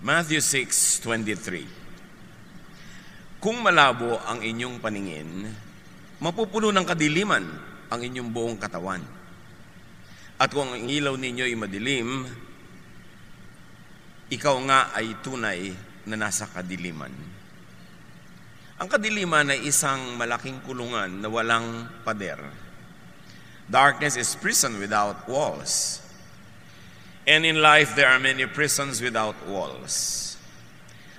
Matthew 6:23. Kung malabo ang inyong paningin, mapupuno ng kadiliman ang inyong buong katawan. At kung ang ilaw ninyo ay madilim, ikaw nga ay tunay na nasa kadiliman. Ang kadiliman ay isang malaking kulungan na walang pader. Darkness is prison without walls. And in life, there are many prisons without walls.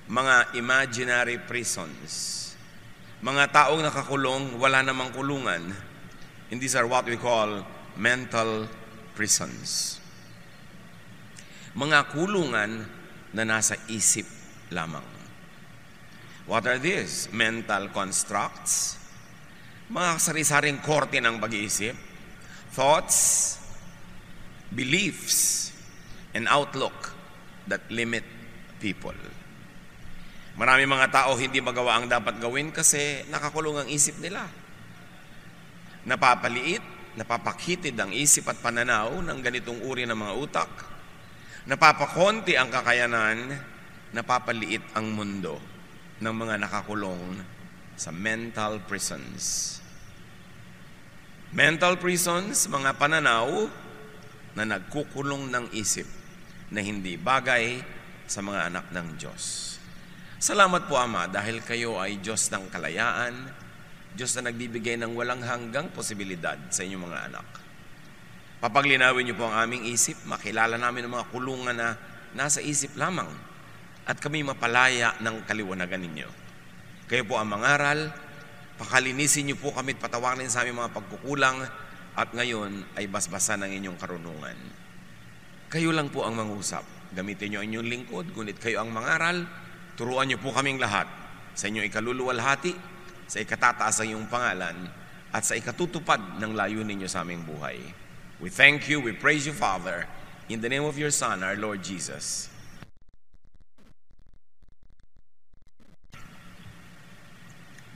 Mga imaginary prisons. Mga taong nakakulong, wala namang kulungan. And these are what we call mental prisons. Mga kulungan na nasa isip lamang. What are these? Mental constructs. Mga sari-saring korte ng pag-iisip. Thoughts, beliefs, and outlook that limit people. Marami mga tao hindi magawa ang dapat gawin kasi nakakulong ang isip nila. Napapaliit, napapakitid ang isip at pananaw ng ganitong uri ng mga utak. Napapakonti ang kakayanan, napapaliit ang mundo ng mga nakakulong sa mental prisons. Mental prisons, mga pananaw na nagkukulong ng isip na hindi bagay sa mga anak ng Diyos. Salamat po, Ama, dahil kayo ay Diyos ng kalayaan, Diyos na nagbibigay ng walang hanggang posibilidad sa inyong mga anak. Papaglinawin niyo po ang aming isip, makilala namin ang mga kulungan na nasa isip lamang, at kami mapalaya ng kaliwanagan ninyo. Kayo po ang mangaral, pakalinisin niyo po kami at patawarin sa aming mga pagkukulang, at ngayon ay basbasan ng inyong karunungan. Kayo lang po ang mangusap. Gamitin niyo ang inyong lingkod, ngunit kayo ang mangaral. Turuan niyo po kaming lahat sa inyong ikaluluwalhati, sa ikatataas ng iyong pangalan, at sa ikatutupad ng layunin niyo sa aming buhay. We thank you, we praise you, Father, in the name of your Son, our Lord Jesus.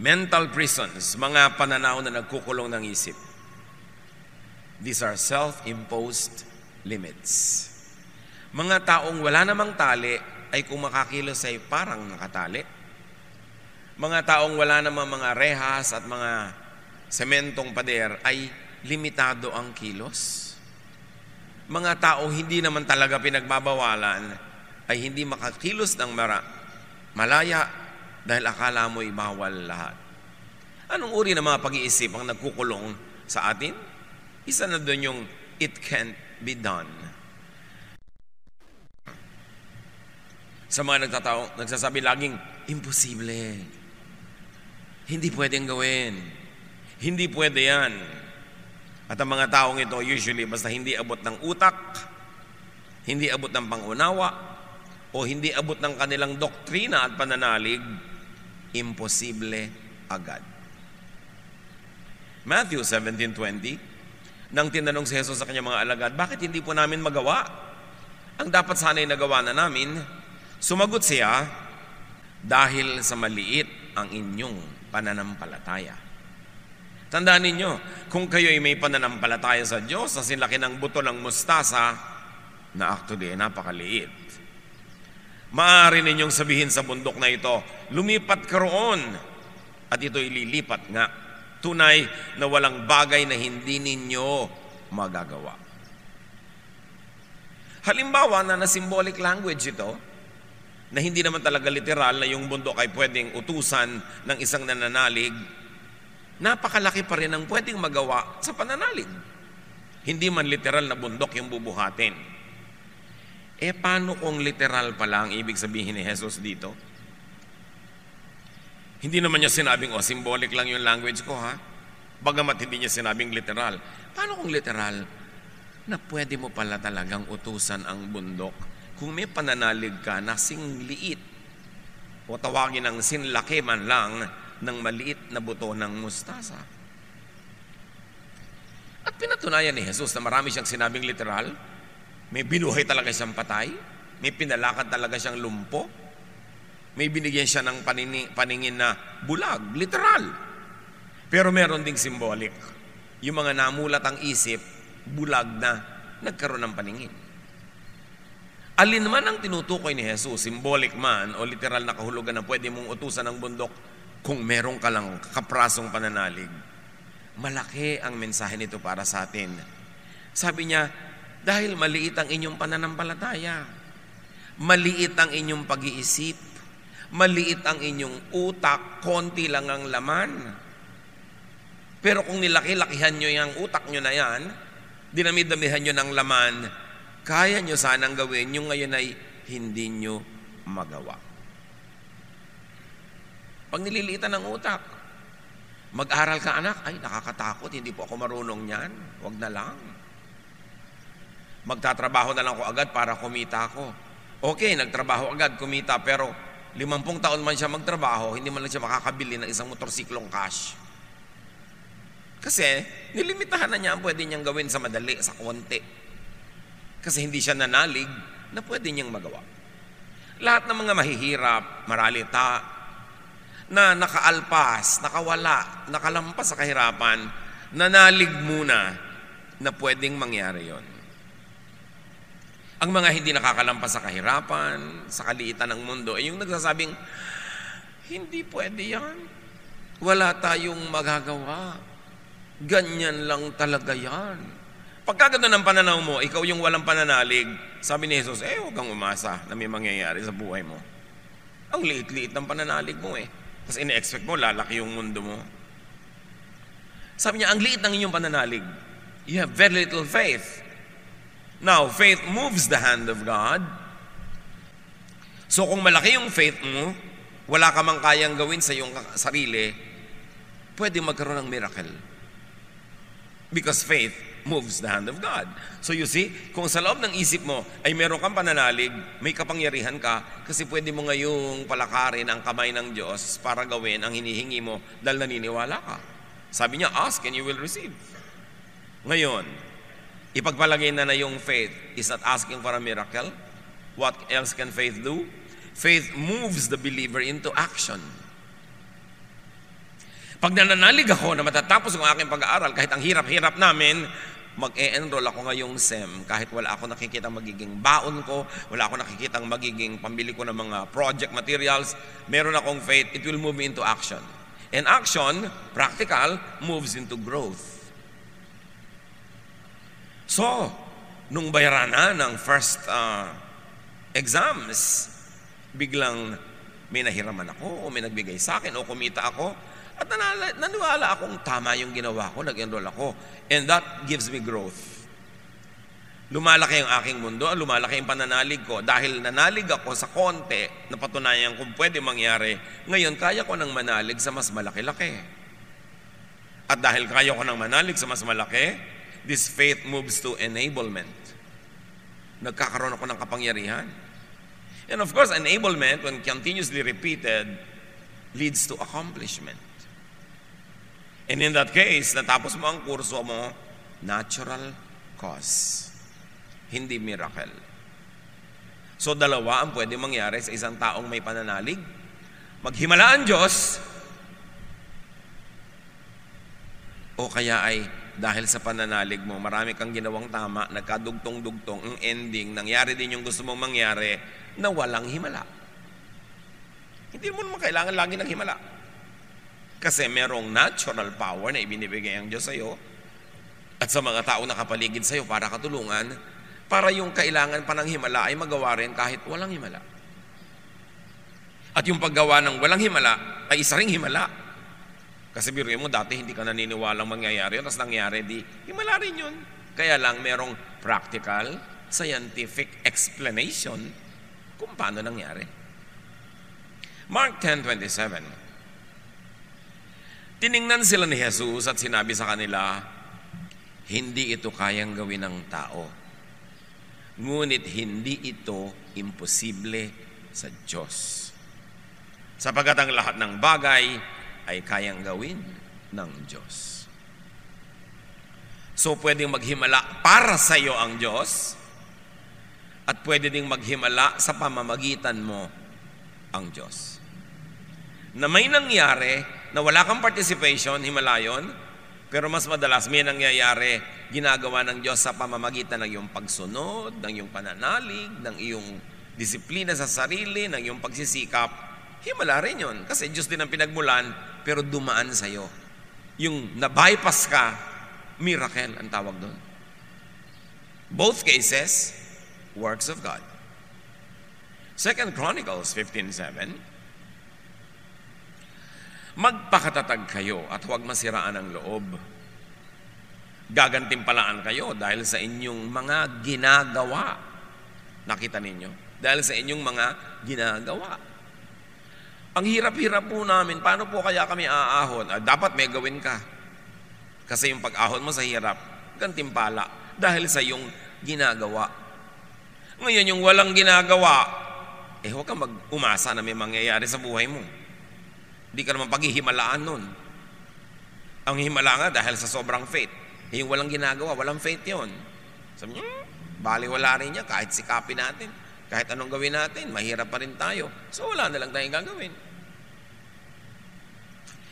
Mental prisons, mga pananaw na nagkukulong ng isip. These are self-imposed limits. Mga taong wala namang tali ay kung makakilos ay parang nakatali. Mga taong wala namang mga rehas at mga sementong pader ay limitado ang kilos. Mga taong hindi naman talaga pinagbabawalan ay hindi makakilos ng malaya dahil akala mo'y bawal lahat. Anong uri ng mga pag-iisip ang nagkukulong sa atin? Isa na doon yung it can't be done. Sa mga nagsasabi laging, imposible. Hindi pwedeng gawin. Hindi pwede yan. At ang mga taong ito usually basta hindi abot ng utak, hindi abot ng pangunawa, o hindi abot ng kanilang doktrina at pananalig, imposible agad. Matthew 17:20, nang tinanong si Jesus sa kanyang mga alagad, bakit hindi po namin magawa ang dapat sana'y nagawa na namin? Sumagot siya, dahil sa maliit ang inyong pananampalataya. Tandaan ninyo, kung kayo ay may pananampalataya sa Diyos na sinlaki ng buto ng mustasa, na actually napakaliit. Maaari ninyong sabihin sa bundok na ito, lumipat ka roon, at ito ililipat nga. Tunay na walang bagay na hindi ninyo magagawa. Halimbawa na symbolic language ito, na hindi naman talaga literal na yung bundok ay pwedeng utusan ng isang nananalig, napakalaki pa rin ang pwedeng magawa sa pananalig. Hindi man literal na bundok yung bubuhatin. Paano kung literal pala ang ibig sabihin ni Jesus dito? Hindi naman niya sinabing, symbolic lang yung language ko, ha? Bagamat hindi niya sinabing literal. Paano kung literal? Na pwede mo pala talagang utusan ang bundok kung may pananalig ka na singliit o tawagin ng sinlaki man lang ng maliit na buto ng mustasa. At pinatunayan ni Jesus na marami siyang sinabing literal. May binuhay talaga siyang patay. May pinalakad talaga siyang lumpo. May binigyan siya ng paningin na bulag, literal. Pero meron ding symbolic. Yung mga namulat ang isip, bulag na, nagkaroon ng paningin. Alin man ang tinutukoy ni Jesus, symbolic man o literal na kahulugan na pwede mong utusan ng bundok, kung meron ka lang kaprasong pananalig, malaki ang mensahe nito para sa atin. Sabi niya, dahil maliit ang inyong pananampalataya, maliit ang inyong pag-iisip, maliit ang inyong utak, konti lang ang laman. Pero kung nilaki-lakihan nyo yung utak nyo na yan, dinami-damihan nyo ng laman, kaya nyo sanang gawin yung ngayon ay hindi nyo magawa. Pag nililiitan ng utak, mag-aral ka anak, ay nakakatakot, hindi po ako marunong yan, wag na lang. Magtatrabaho na lang ako agad para kumita ako. Okay, nagtrabaho agad, kumita, pero 50 taon man siya magtrabaho, hindi man lang siya makakabili ng isang motorsiklong cash. Kasi nilimitahan na niya ang pwede niyang gawin sa madali, sa konti. Kasi hindi siya nanalig na pwede niyang magawa. Lahat ng mga mahihirap, maralita, na nakaalpas, nakawala, nakalampas sa kahirapan, nanalig muna na pwedeng mangyari yon. Ang mga hindi nakakalampas sa kahirapan, sa kaliitan ng mundo, ay yung nagsasabing, hindi pwede yan. Wala tayong magagawa. Ganyan lang talaga yan. Pagkaganda ng pananaw mo, ikaw yung walang pananalig, sabi ni Jesus, huwag kang umasa na may mangyayari sa buhay mo. Ang liit-liit ng pananalig mo Tapos ine-expect mo, lalaki yung mundo mo. Sabi niya, ang liit ng inyong pananalig. You have very little faith. Now, faith moves the hand of God. So kung malaki yung faith mo, wala ka mang kayang gawin sa iyong sarili, pwede magkaroon ng miracle. Because faith moves the hand of God. So you see, kung sa loob ng isip mo ay meron kang pananalig, may kapangyarihan ka, kasi pwede mo ngayong palakarin ang kamay ng Diyos para gawin ang hinihingi mo dahil naniniwala ka. Sabi niya, ask and you will receive. Ngayon, ipagpalagay na yung faith is not asking for a miracle. What else can faith do? Faith moves the believer into action. Pag nananalig ako na matatapos ang aking pag-aaral, kahit ang hirap-hirap namin, mag-e-enroll ako ngayong SEM, kahit wala ako nakikita magiging baon ko, wala ako nakikita magiging pambili ko ng mga project materials, meron akong faith, it will move me into action. And action, practical, moves into growth. So, nung bayaran na ng first exams, biglang may nahiraman ako, o may nagbigay sa akin, o kumita ako, at naniwala akong tama yung ginawa ko, nag-enroll ako. And that gives me growth. Lumalaki ang aking mundo, lumalaki ang pananalig ko. Dahil nanalig ako sa konti, napatunayan kung pwede mangyari, ngayon kaya ko nang manalig sa mas malaki-laki. At dahil kaya ko nang manalig sa mas malaki, this faith moves to enablement. Nagkakaroon ako ng kapangyarihan. And of course, enablement, when continuously repeated, leads to accomplishment. And in that case, natapos mo ang kurso mo, natural cause, hindi miracle. So dalawa ang pwede mangyari sa isang taong may pananalig. Maghimala ang Diyos, o kaya ay dahil sa pananalig mo, marami kang ginawang tama, nagkadugtong-dugtong, ang ending, nangyari din yung gusto mong mangyari, na walang himala. Hindi mo naman kailangan lagi ng himala. Kasi merong natural power na ibinibigay ang Diyos sa iyo at sa mga tao na kapaligid sa iyo para katulungan, para yung kailangan pa ng himala ay magawa rin kahit walang himala. At yung paggawa ng walang himala ay isa ring himala. Kasi biruin mo, dati hindi ka naniniwalang mangyayari, tapos nangyari, di himala rin yun. Kaya lang merong practical, scientific explanation kung paano nangyari. Mark 10:27. Tiningnan sila ni Jesus at sinabi sa kanila, hindi ito kayang gawin ng tao. Ngunit hindi ito imposible sa Diyos. Sapagkat ang lahat ng bagay ay kayang gawin ng Diyos. So pwedeng maghimala para sa iyo ang Diyos at pwede ding maghimala sa pamamagitan mo ang Diyos. Na may nangyari na wala kang participation, himala yun, Pero mas madalas may nangyayari, ginagawa ng Diyos sa pamamagitan ng iyong pagsunod, ng iyong pananalig, ng iyong disiplina sa sarili, ng iyong pagsisikap. Himala rin yun. Kasi Diyos din ang pinagmulan, pero dumaan sa'yo. Yung na-bypass ka, miracle ang tawag doon. Both cases, works of God. 2 Chronicles 15:7, magpakatatag kayo at huwag masiraan ang loob. Gagantimpalaan kayo dahil sa inyong mga ginagawa. Nakita ninyo? Dahil sa inyong mga ginagawa. Ang hirap-hirap po namin, paano po kaya kami aahon? Dapat may gawin ka. Kasi yung pag-ahon mo sa hirap, gantimpala dahil sa iyong ginagawa. Ngayon, yung walang ginagawa, huwag kang mag-umasa na may mangyayari sa buhay mo. Hindi ka naman paghihimalaan nun. Ang himala nga dahil sa sobrang faith. Yung walang ginagawa, walang faith yun. Sabi niya, baliwala rin niya kahit sikapin natin. Kahit anong gawin natin, mahirap pa rin tayo. So wala na lang tayong gagawin.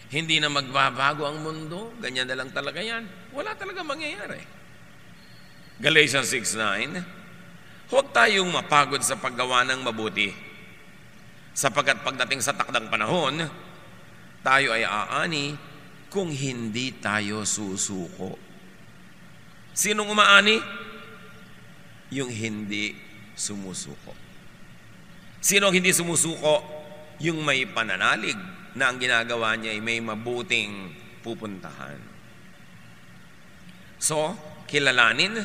Hindi na magbabago ang mundo, ganyan na lang talaga yan. Wala talaga mangyayari. Galatians 6:9, huwag tayong mapagod sa paggawa ng mabuti, sapagkat pagdating sa takdang panahon, tayo ay aani kung hindi tayo susuko. Sinong umaani? Yung hindi sumusuko. Sino ang hindi sumusuko? Yung may pananalig na ang ginagawa niya ay may mabuting pupuntahan. So, kilalanin,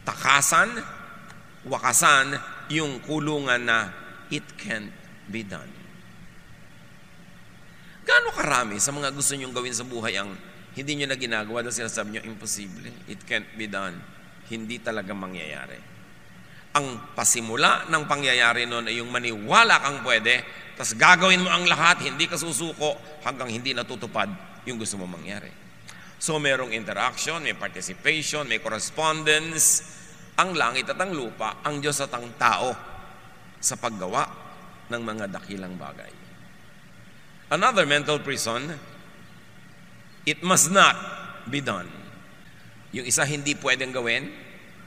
takasan, wakasan yung kulungan na it can't be done. Gaano karami sa mga gusto nyong gawin sa buhay ang hindi nyo na ginagawa dahil sinasabi nyo, imposible. It can't be done. Hindi talaga mangyayari. Ang pasimula ng pangyayari nun ay yung maniwala kang pwede, tapos gagawin mo ang lahat, hindi ka susuko hanggang hindi natutupad yung gusto mo mangyari. So merong interaction, may participation, may correspondence, ang langit at ang lupa, ang Diyos at ang tao sa paggawa ng mga dakilang bagay. Another mental prison, it must not be done. Yung isa hindi pwedeng gawin,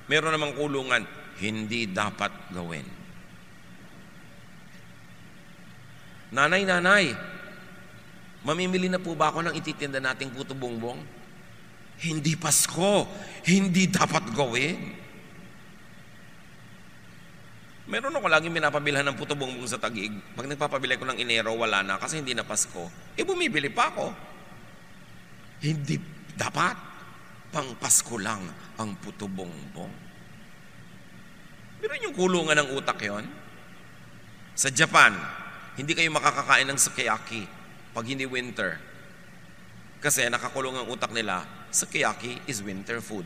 meron namang kulungan, hindi dapat gawin. Nanay, mamimili na po ba ako ng ititinda nating puto bongbong? Hindi Pasko, hindi dapat gawin. Meron ako laging pinapabilhan ng puto bongbong sa Taguig. Pag nagpapabili ko ng Enero, wala na kasi hindi na Pasko. Bumibili pa ako. Hindi dapat. Pang Pasko lang ang puto bongbong. Meron yung kulungan ng utak yon. Sa Japan, hindi kayo makakakain ng sukiyaki pag hindi winter. Kasi nakakulong ang utak nila, sukiyaki is winter food.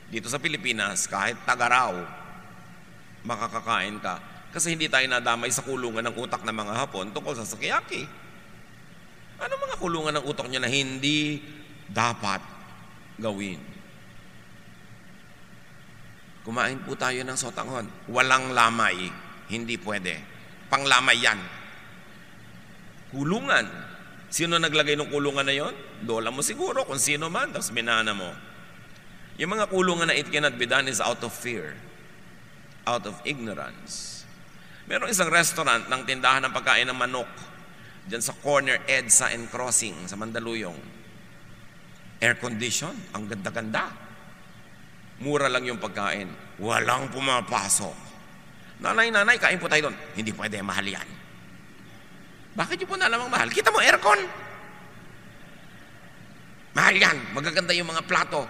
Dito sa Pilipinas, kahit tagaraw, makakakain ka. Kasi hindi tayo nadamay sa kulungan ng utak ng mga Hapon tungkol sa sukiyaki. Ano mga kulungan ng utak nyo na hindi dapat gawin? Kumain po tayo ng sotanghon. Walang lamay. Hindi pwede. Panglamay yan. Kulungan. Sino naglagay ng kulungan na yon? Lola mo siguro, kung sino man, tapos minana mo. Yung mga kulungan na it cannot be done is out of fear. Out of ignorance. Merong isang restaurant ng tindahan ng pagkain ng manok dyan sa corner EDSA and Crossing sa Mandaluyong. Air condition, ang ganda-ganda. Mura lang yung pagkain. Walang pumapasok. Nanay, kain po tayo doon. Hindi pwede, mahal yan. Bakit yung po na lamang mahal? Kita mo, aircon. Mahal yan. Magaganda yung mga plato.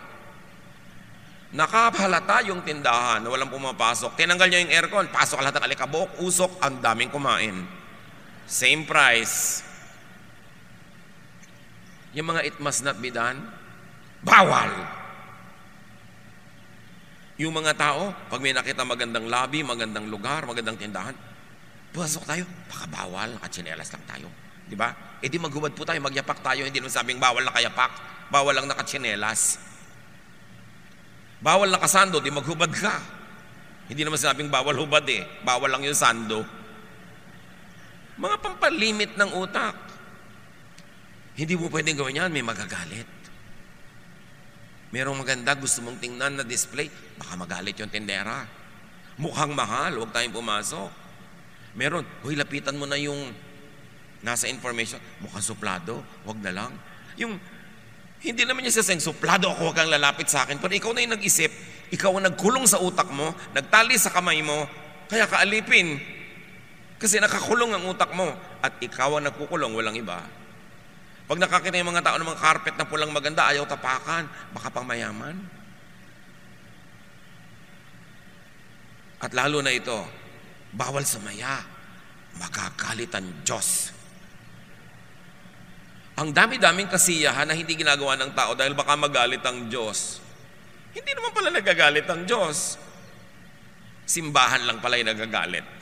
Nakahalata yung tindahan na walang pumapasok. Tinanggal niya yung aircon. Pasok lahat ng alikabok, usok, ang daming kumain. Same price. Yung mga it must not be done, bawal. Yung mga tao, pag may nakita magandang lobby, magandang lugar, magandang tindahan, pasok tayo, baka bawal, nakatsinelas lang tayo. Di ba? Di maghubad po tayo, magyapak tayo, hindi naman sabing bawal nakayapak, bawal lang nakatsinelas. Bawal nakasando, di maghubad ka. Hindi naman sabing bawal hubad bawal lang yung sando. Mga pampalimit ng utak. Hindi mo pwedeng gawin yan, may magagalit. Merong maganda, gusto mong tingnan na display, baka magalit yung tindera. Mukhang mahal, huwag tayong pumasok. Meron, lapitan mo na yung nasa information, mukhang suplado, huwag na lang. Yung, hindi naman niya sasayang, suplado ako, huwag kang lalapit sa akin. Pero ikaw na yung nag-isip, ikaw ang nagkulong sa utak mo, nagtali sa kamay mo, kaya kaalipin. Kasi nakakulong ang utak mo, at ikaw ang nagkukulong, walang iba. Pag nakakita yung mga tao ng mga carpet na pulang maganda, ayaw tapakan, baka pang mayaman. At lalo na ito, bawal sa maya, magagalit ang Diyos. Ang dami-daming kasiyahan na hindi ginagawa ng tao dahil baka magalit ang Diyos. Hindi naman pala nagagalit ang Diyos. Simbahan lang pala yung nagagalit.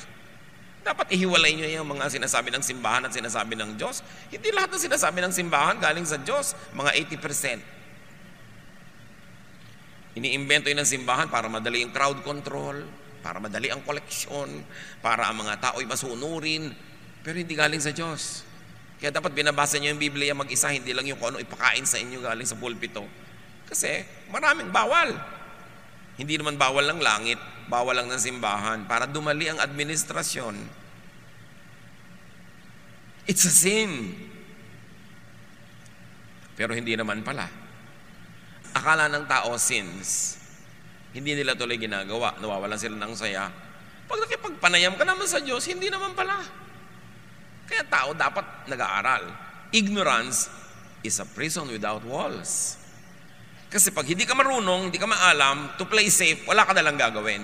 Dapat ihiwalay nyo yung mga sinasabi ng simbahan at sinasabi ng Diyos. Hindi lahat ng sinasabi ng simbahan galing sa Diyos, mga 80%. Iniimbento yun ng simbahan para madali yung crowd control, para madali ang koleksyon, para ang mga tao'y masunurin, pero hindi galing sa Diyos. Kaya dapat binabasa nyo yung Biblia mag-isa, hindi lang yung kung ano ipakain sa inyo galing sa pulpito. Kasi maraming bawal. Hindi naman bawal ng langit, bawal lang ng simbahan para dumali ang administrasyon. It's a sin. Pero hindi naman pala. Akala ng tao sins. Hindi nila tuloy ginagawa. Nawawalan sila ng saya. Pag nakipagpanayam ka naman sa Diyos, hindi naman pala. Kaya tao dapat nag-aaral. Ignorance is a prison without walls. Kasi pag hindi ka marunong, hindi ka maalam, to play safe, wala ka nalang gagawin.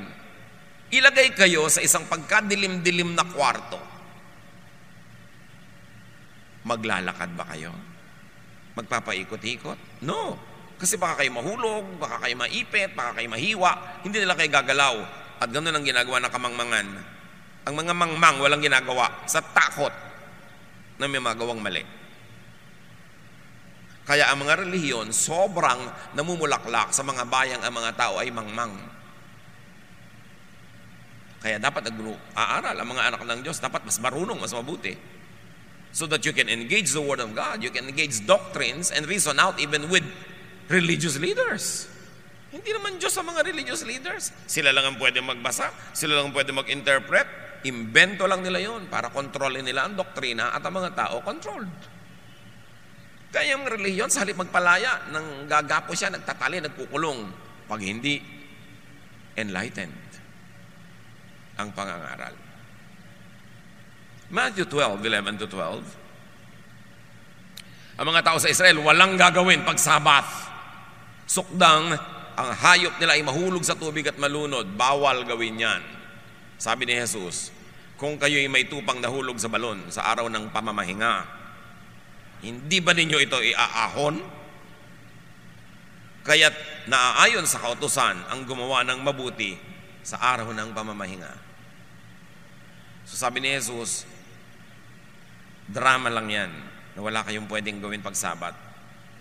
Ilagay kayo sa isang pagkadilim-dilim na kwarto. Maglalakad ba kayo? Magpapaikot-ikot? No. Kasi baka kayo mahulog, baka kayo maipit, baka kayo mahiwa, hindi nila kayo gagalaw. At ganoon ang ginagawa ng kamangmangan. Ang mga mangmang walang ginagawa sa takot na may magawang mali. Kaya ang mga relihiyon, sobrang namumulaklak sa mga bayang ang mga tao ay mangmang. Kaya dapat aaral ang mga anak ng Diyos, dapat mas marunong, mas mabuti. So that you can engage the Word of God, you can engage doctrines and reason out even with religious leaders. Hindi naman Diyos ang mga religious leaders. Sila lang ang pwede magbasa, sila lang ang pwede mag-interpret. Imbento lang nila yon para kontrolin nila ang doktrina at ang mga tao controlled. Kaya yung relihiyon, sa halip magpalaya, nang gagapo siya, nagtatali, nagkukulong. Pag hindi enlightened ang pangangaral. Matthew 12:11-12. Ang mga tao sa Israel, walang gagawin pag Sabat. Sukdang, ang hayop nila ay mahulog sa tubig at malunod. Bawal gawin yan. Sabi ni Jesus, kung kayo'y may tupang nahulog sa balon sa araw ng pamamahinga, hindi ba ninyo ito iaahon? Kaya't naaayon sa kautusan ang gumawa ng mabuti sa araw ng pamamahinga. So sabi ni Jesus, drama lang yan na wala kayong pwedeng gawin pag Sabat.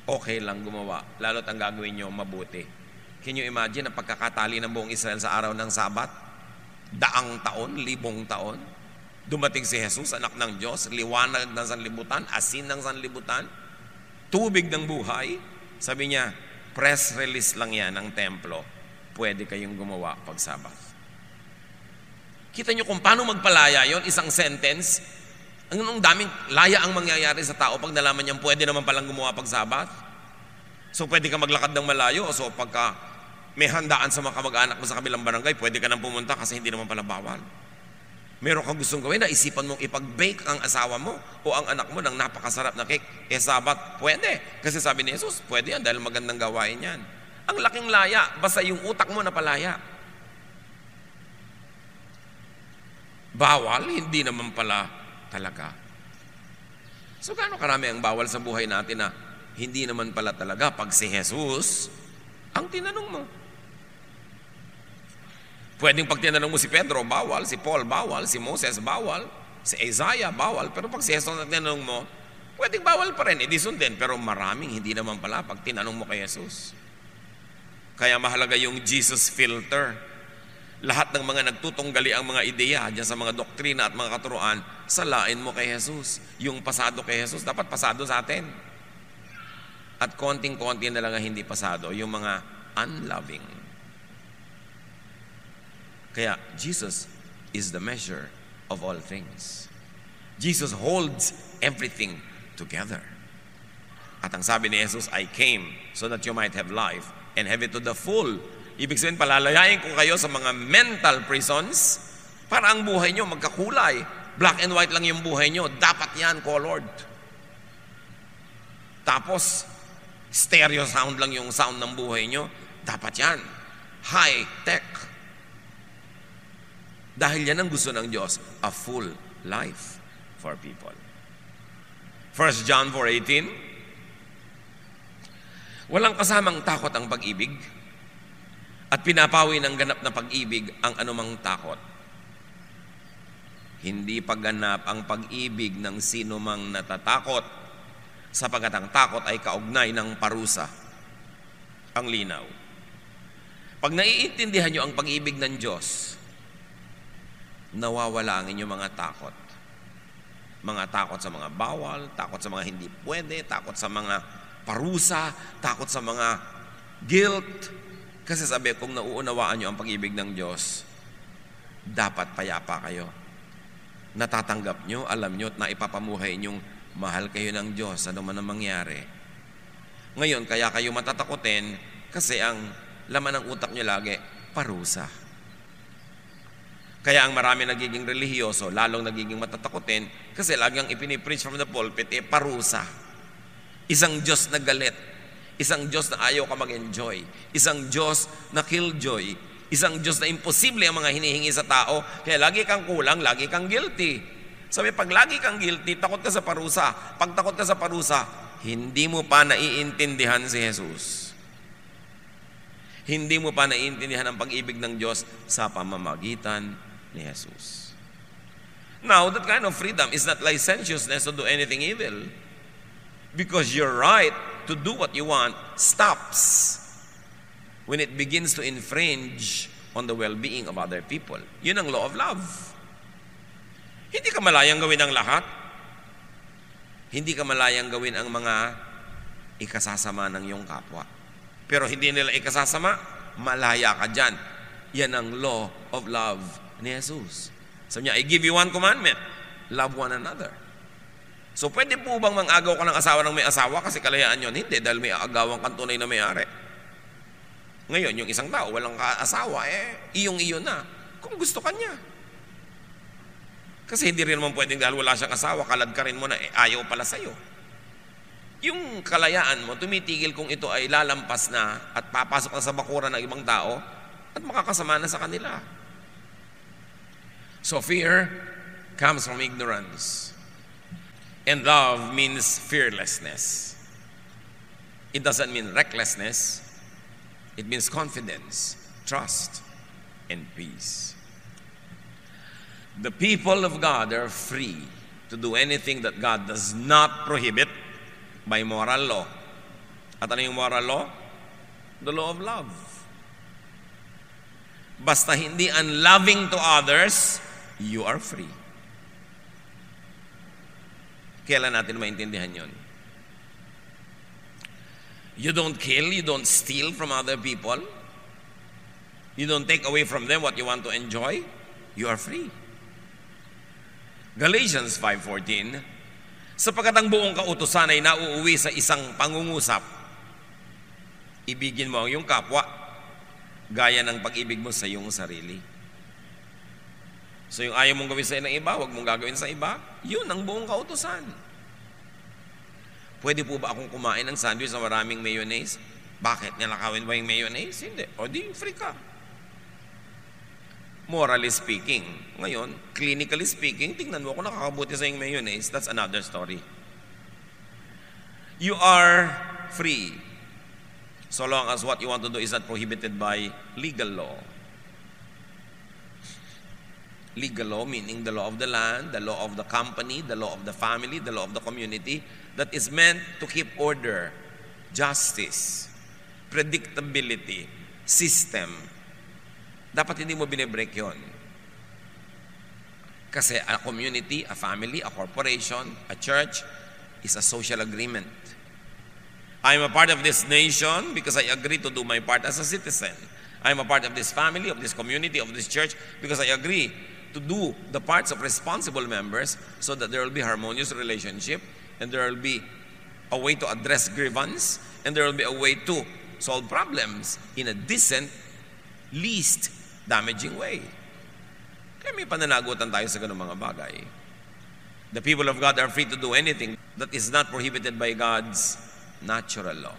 Okay lang gumawa, lalo't ang gagawin nyo mabuti. Can you imagine ang pagkakatali ng buong Israel sa araw ng Sabat? Daang taon, 1,000 taon. Dumating si Jesus, anak ng Diyos, liwanag ng sanlibutan, asin ng sanlibutan, tubig ng buhay. Sabi niya, press release lang yan ng templo. Pwede kayong gumawa pag Sabat. Kita niyo kung paano magpalaya yon, isang sentence. Ang daming laya ang mangyayari sa tao pag nalaman niyang pwede naman palang gumawa pag Sabat. So pwede ka maglakad ng malayo. So pagka may handaan sa mga kamag-anak mo sa kabilang barangay, pwede ka nang pumunta kasi hindi naman pala bawal. Meron kang gustong gawin na isipan mong ipag-bake ang asawa mo o ang anak mo ng napakasarap na cake. Sabat, pwede. Kasi sabi ni Jesus, pwede yan dahil magandang gawain yan. Ang laking laya, basta yung utak mo napalaya. Bawal, hindi naman pala talaga. So gaano karami ang bawal sa buhay natin na hindi naman pala talaga pag si Jesus ang tinanong mo. Pwedeng pag tinanong mo si Pedro, bawal. Si Paul, bawal. Si Moses, bawal. Si Isaiah, bawal. Pero pag si Jesus na tinanong mo, pwedeng bawal pa rin. Edi sundin. Pero maraming hindi naman pala pag tinanong mo kay Jesus. Kaya mahalaga yung Jesus filter. Lahat ng mga nagtutunggali ang mga ideya dyan sa mga doktrina at mga katuruan, salain mo kay Jesus. Yung pasado kay Jesus, dapat pasado sa atin. At konting-konti na lang ang hindi pasado, yung mga unloving. Kaya Jesus is the measure of all things. Jesus holds everything together. At ang sabi ni Jesus, I came so that you might have life and have it to the full. Ibig sabihin, palalayain ko kayo sa mga mental prisons para ang buhay nyo magkakulay. Black and white lang yung buhay nyo. Dapat yan, colored. Tapos, stereo sound lang yung sound ng buhay nyo. Dapat yan. High tech. Dahil yan ang gusto ng Diyos, a full life for people. 1 John 4:18, walang kasamang takot ang pag-ibig at pinapawi ng ganap na pag-ibig ang anumang takot. Hindi pagganap ang pag-ibig ng sino mang natatakot, sapagkat ang takot ay kaugnay ng parusa. Ang linaw. Pag naiintindihan nyo ang pag-ibig ng Diyos, nawawala ang inyong mga takot. Mga takot sa mga bawal, takot sa mga hindi pwede, takot sa mga parusa, takot sa mga guilt. Kasi sabi, kung nauunawaan nyo ang pag-ibig ng Diyos, dapat payapa kayo. Natatanggap nyo, alam nyo, at naipapamuhay nyong mahal kayo ng Diyos, ano man ang mangyari. Ngayon, kaya kayo matatakotin kasi ang laman ng utak nyo lagi, parusa. Kaya ang marami nagiging relihiyoso, lalong nagiging matatakotin kasi lagi ang ipinipreach from the pulpit, parusa. Isang Diyos na galit. Isang Diyos na ayaw ka mag-enjoy. Isang Diyos na killjoy. Isang Diyos na imposible ang mga hinihingi sa tao. Kaya lagi kang kulang, lagi kang guilty. Sabi, pag lagi kang guilty, takot ka sa parusa. Pag takot ka sa parusa, hindi mo pa naiintindihan si Jesus. Hindi mo pa naiintindihan ang pag-ibig ng Diyos sa pamamagitan ni Jesus. Now, that kind of freedom is not licentiousness to do anything evil. Because your right to do what you want stops when it begins to infringe on the well-being of other people. Yun ang law of love. Hindi ka malayang gawin ang lahat. Hindi ka malayang gawin ang mga ikasasama ng iyong kapwa. Pero hindi nila ikasasama, malaya ka dyan. Yan ang law of love ni Jesus. Sabi niya, I give you one commandment, love one another. So pwede po bang mang-agaw ka ng asawa ng may asawa kasi kalayaan yun? Hindi, dahil may agawan kang tunay na may-ari. Ngayon, yung isang tao, walang asawa, iyong-iyo na. Kung gusto ka niya. Kasi hindi rin naman pwedeng dahil wala siyang asawa, kalad ka rin mo na, ayaw pala sa'yo. Yung kalayaan mo, tumitigil kung ito ay lalampas na at papasok na sa bakuran ng ibang tao at makakasama na sa kanila. So fear comes from ignorance. And love means fearlessness. It doesn't mean recklessness. It means confidence, trust, and peace. The people of God are free to do anything that God does not prohibit by moral law. At ano yung moral law? The law of love. Basta hindi unloving to others, you are free. Kailan natin maintindihan yon? You don't kill, you don't steal from other people. You don't take away from them what you want to enjoy. You are free. Galatians 5:14, sapagkat ang buong kautusan ay nauuwi sa isang pangungusap. Ibigin mo ang iyong kapwa, gaya ng pag-ibig mo sa iyong sarili. So yung ayaw mong gawin sa ng iba, huwag mong gagawin sa iba, yun ang buong kautusan. Pwede po ba akong kumain ng sandwich na maraming mayonnaise? Bakit? Nilakawin ba yung mayonnaise? Hindi. O di, free ka. Morally speaking. Ngayon, clinically speaking, tingnan mo kung nakakabuti sa yung mayonnaise, that's another story. You are free so long as what you want to do is not prohibited by legal law. Legal law meaning the law of the land, the law of the company, the law of the family, the law of the community that is meant to keep order, justice, predictability, system. Dapat hindi mo binibreak yun. Kasi a community, a family, a corporation, a church is a social agreement. I'm a part of this nation because I agree to do my part as a citizen. I'm a part of this family, of this community, of this church because I agree to do the parts of responsible members so that there will be harmonious relationship and there will be a way to address grievance and there will be a way to solve problems in a decent, least damaging way. Kaya may pananagutan tayo sa ganung mga bagay. The people of God are free to do anything that is not prohibited by God's natural law.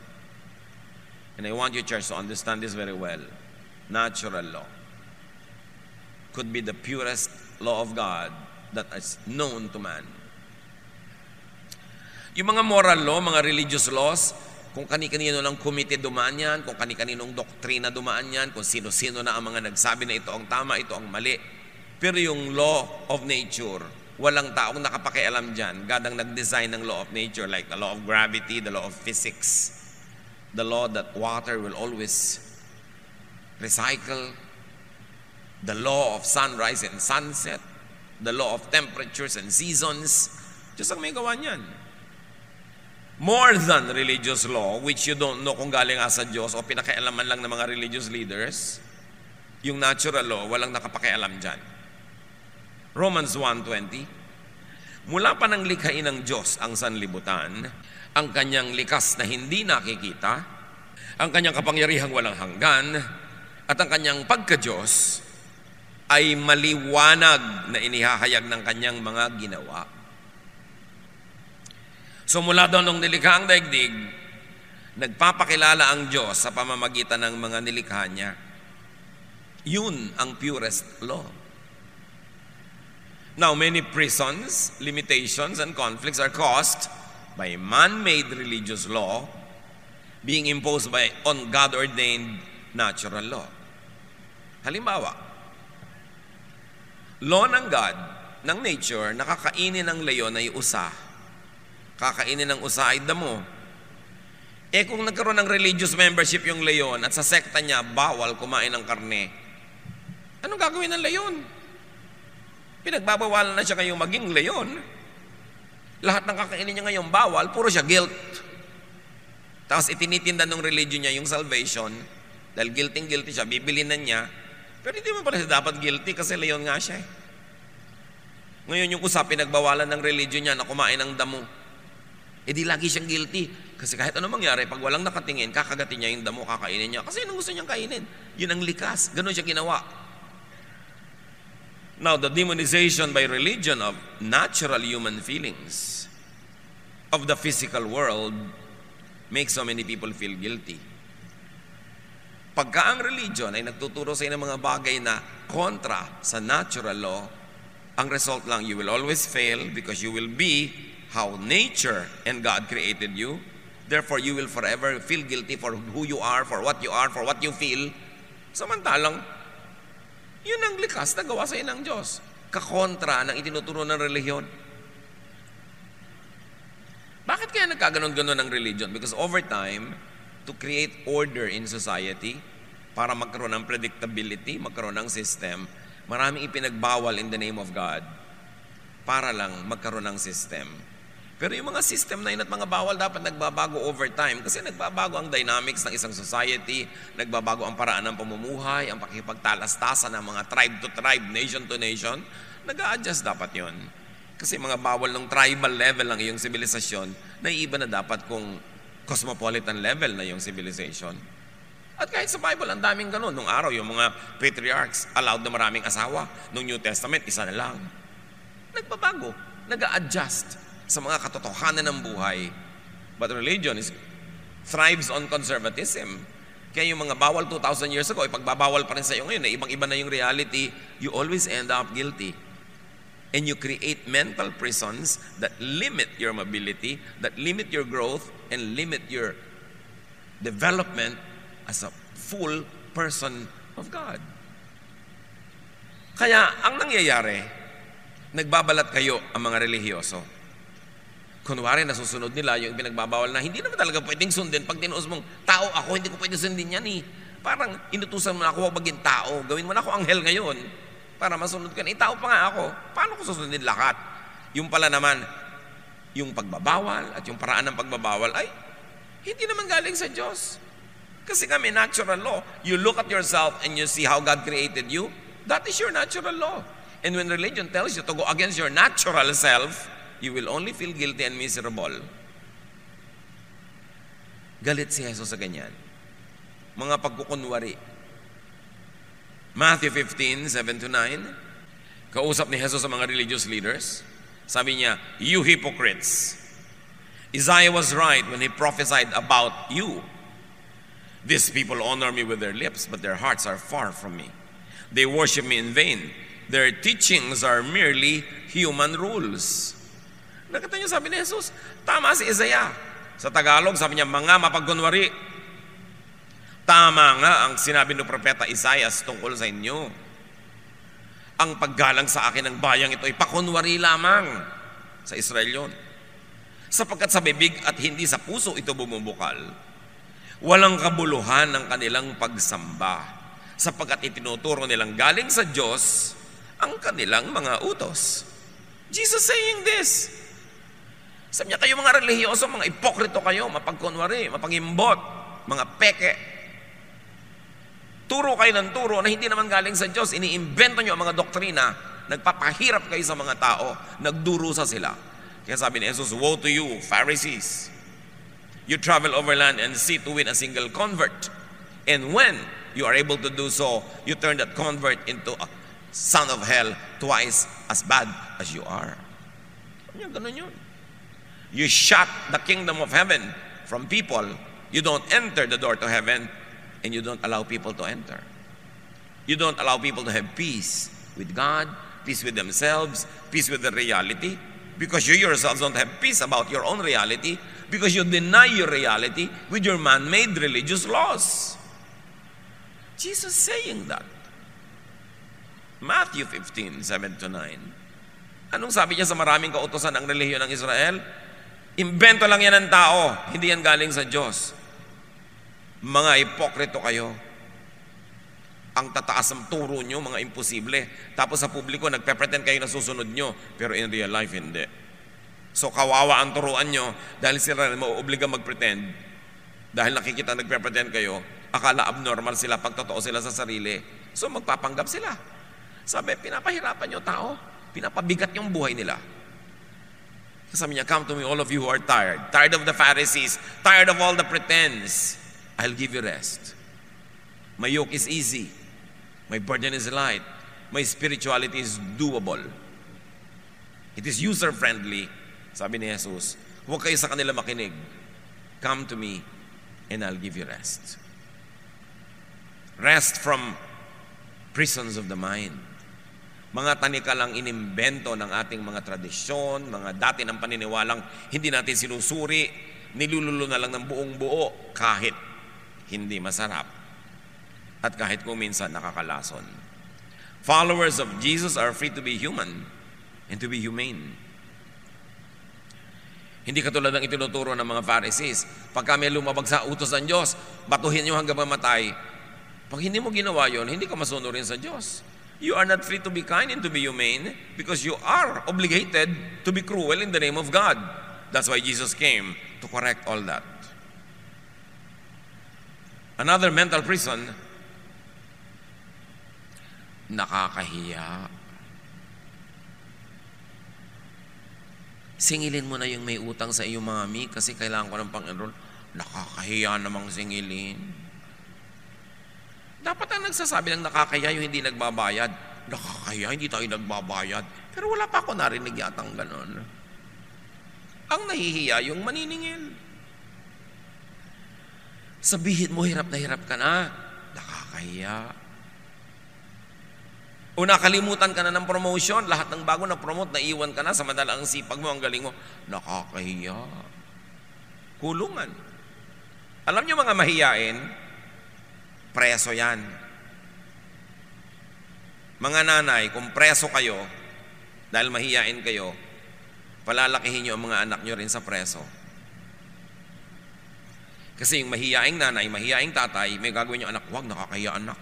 And I want you, church, to understand this very well. Natural law could be the purest law of God that is known to man. Yung mga moral law, mga religious laws, kung kani-kanino ng committee dumaan yan, kung kani-kaninong doktrina dumaan yan, kung sino-sino na ang mga nagsabi na ito ang tama, ito ang mali. Pero yung law of nature, walang taong nakapakialam dyan. God ang nag-design ng law of nature, like the law of gravity, the law of physics, the law that water will always recycle, the law of sunrise and sunset, the law of temperatures and seasons. Diyos ang may gawa niyan. More than religious law, which you don't know kung galing sa Diyos o pinakialaman lang ng mga religious leaders, yung natural law, walang nakapakialam dyan. Romans 1:20, mula pa ng likhain ng Diyos ang sanlibutan, ang kanyang likas na hindi nakikita, ang kanyang kapangyarihang walang hanggan, at ang kanyang pagka-Diyos ay maliwanag na inihahayag ng kanyang mga ginawa. So mula daw nung nilikha ang daigdig, nagpapakilala ang Diyos sa pamamagitan ng mga nilikha niya. Yun ang purest law. Now, many prisons, limitations, and conflicts are caused by man-made religious law being imposed on God-ordained natural law. Halimbawa, law ng God, ng nature, nakakainin ng leon ay usa. Kakainin ng usa ay damo. Kung nagkaroon ng religious membership yung leon at sa sekta niya, bawal kumain ng karne, anong gagawin ng leon? Pinagbabawalan na siya ngayong maging leon. Lahat ng kakainin niya ngayong bawal, puro siya guilt. Tapos itinitinda ng religion niya yung salvation, dahil guilty siya, bibilin na niya. Pero hindi mo pala siya dapat guilty kasi leon nga siya. Ngayon yung usap, pinagbawalan ng religion niya na kumain ng damo. Di lagi siyang guilty. Kasi kahit ano mangyari, pag walang nakatingin, kakagatin niya yung damo, kakainin niya. Kasi yun ang gusto niyang kainin. Yun ang likas. Ganon siya ginawa. Now, the demonization by religion of natural human feelings of the physical world makes so many people feel guilty. Pagka ang religion ay nagtuturo sa inyo ng mga bagay na kontra sa natural law, ang result lang, you will always fail because you will be how nature and God created you. Therefore, you will forever feel guilty for who you are, for what you feel. Samantalang, yun ang likas na gawa sa ng Diyos. Kakontra ng itinuturo ng relihiyon. Bakit kaya nagkaganon-ganon ng religion? Because over time, to create order in society, para magkaroon ng predictability, magkaroon ng system, maraming ipinagbawal in the name of God para lang magkaroon ng system. Pero yung mga system na yun at mga bawal dapat nagbabago over time kasi nagbabago ang dynamics ng isang society, nagbabago ang paraan ng pamumuhay, ang pakikipagtalastasan ng mga tribe to tribe, nation to nation, nag-a-adjust dapat yun. Kasi mga bawal ng tribal level lang yung sibilisasyon, naiiba na dapat kung cosmopolitan level na yung civilization. At kahit sa Bible, ang daming ganun. Nung araw, yung mga patriarchs allowed na maraming asawa. Nung New Testament, isa na lang. Nagbabago, nag-a-adjust sa mga katotohanan ng buhay. But religion thrives on conservatism. Kaya yung mga bawal 2,000 years ago, ipagbabawal pa rin sa iyo ngayon, na ibang-iba na yung reality, you always end up guilty. And you create mental prisons that limit your mobility, that limit your growth, and limit your development as a full person of God. Kaya, ang nangyayari, nagbabalat kayo ang mga relihiyoso. Kunwari, nasusunod nila yung pinagbabawal na hindi naman talaga pwedeng sundin. Pag tinuos mong, tao ako, hindi ko pwedeng sundin yan eh. Parang inutusan mo na ako maging tao. Gawin mo na ako anghel ngayon para masunod ka na. Tao pa nga ako. Paano ko susundin lahat? Yung pala naman, yung pagbabawal at yung paraan ng pagbabawal ay Hindi naman galing sa Diyos. Kasi kami, natural law. You look at yourself and you see how God created you. That is your natural law. And when religion tells you to go against your natural self, you will only feel guilty and miserable. Galit si Jesus sa ganyan. Mga pagkukunwari. Matthew 15, 7-9. Kausap ni Jesus sa mga religious leaders. Sabi niya, you hypocrites. Isaiah was right when he prophesied about you. These people honor me with their lips, but their hearts are far from me. They worship me in vain. Their teachings are merely human rules. Nakita niyo, sabi ni Jesus, tama si Isaiah. Sa Tagalog, sabi niya, mga mapagkunwari. Tama nga ang sinabi ng propeta Isaiah tungkol sa inyo. Ang paggalang sa akin ng bayang ito ay pakunwari lamang sa Israel yun. Sapagkat sa bibig at hindi sa puso ito bumubukal. Walang kabuluhan ng kanilang pagsamba, sapagkat itinuturo nilang galing sa Diyos ang kanilang mga utos. Jesus saying this. Sabi niya, kayo mga relihiyoso, mga ipokrito kayo, mapagkunwari, mapangimbot, mga peke. Turo kayo ng turo na hindi naman galing sa Diyos. Iniimbento niyo ang mga doktrina, nagpapahirap kayo sa mga tao, nagdurusa sila. Kaya sabi ni Jesus, woe to you, Pharisees! You travel overland and see to win a single convert. And when you are able to do so, you turn that convert into a son of hell twice as bad as you are. Ganun yun. You shut the kingdom of heaven from people. You don't enter the door to heaven, and you don't allow people to enter. You don't allow people to have peace with God, peace with themselves, peace with the reality, because you yourselves don't have peace about your own reality, because you deny your reality with your man-made religious laws. Jesus saying that. Matthew 15, 7-9. Anong sabi niya sa maraming kautosan ng relihiyon ng Israel? Imbento lang yan ng tao, hindi yan galing sa Diyos. Mga ipokrito kayo. Ang tataas ng turo nyo, mga imposible. Tapos sa publiko, nagpe-pretend kayo na susunod nyo, pero in real life, hindi. So kawawa ang turuan nyo dahil sila mauobliga mag-pretend. Dahil nakikita nagpe-pretend kayo, akala abnormal sila pag totoo sila sa sarili. So magpapanggap sila. Sabi, pinapahirapan nyo tao. Pinapabigat yung buhay nila. Sabi niya, come to me all of you who are tired. Tired of the Pharisees. Tired of all the pretense. I'll give you rest. My yoke is easy. My burden is light. My spirituality is doable. It is user-friendly. Sabi ni Jesus, huwag kayo sa kanila makinig. Come to me and I'll give you rest. Rest from prisons of the mind. Mga tanikalang inimbento ng ating mga tradisyon, mga dati ng paniniwalang hindi natin sinusuri, nilululo na lang ng buong buo kahit hindi masarap at kahit kung minsan nakakalason. Followers of Jesus are free to be human and to be humane. Hindi katulad ng itinuturo ng mga Pharisees. Pagka may lumabag sa utos ng Diyos, batuhin nyo hanggang mamatay. Pag hindi mo ginawa yon, hindi ka masunurin sa Diyos. You are not free to be kind and to be humane because you are obligated to be cruel in the name of God. That's why Jesus came to correct all that. Another mental prison, nakakahiya. Singilin mo na yung may utang sa iyong mami kasi kailangan ko ng pang-enroll. Nakakahiya namang singilin. Dapat ang nagsasabi ng nakakahiya yung hindi nagbabayad. Nakakahiya, hindi tayo nagbabayad. Pero wala pa ako narinig yatang ganon. Ang nahihiya yung maniningil. Sabihin mo, hirap ka na. Nakakahiya. O nakalimutan ka na ng promotion, lahat ng bago na promote, naiwan ka na, samantala ang sipag mo, ang galing mo, nakakahiya. Kulungan. Alam niyo mga mahiyain, preso yan. Mga nanay, kung preso kayo, dahil mahiyain kayo, palalakihin niyo ang mga anak niyo rin sa preso. Kasi yung mahiyaing nanay, mahiyaing tatay, may gagawin yung anak, wag, nakakahiya anak.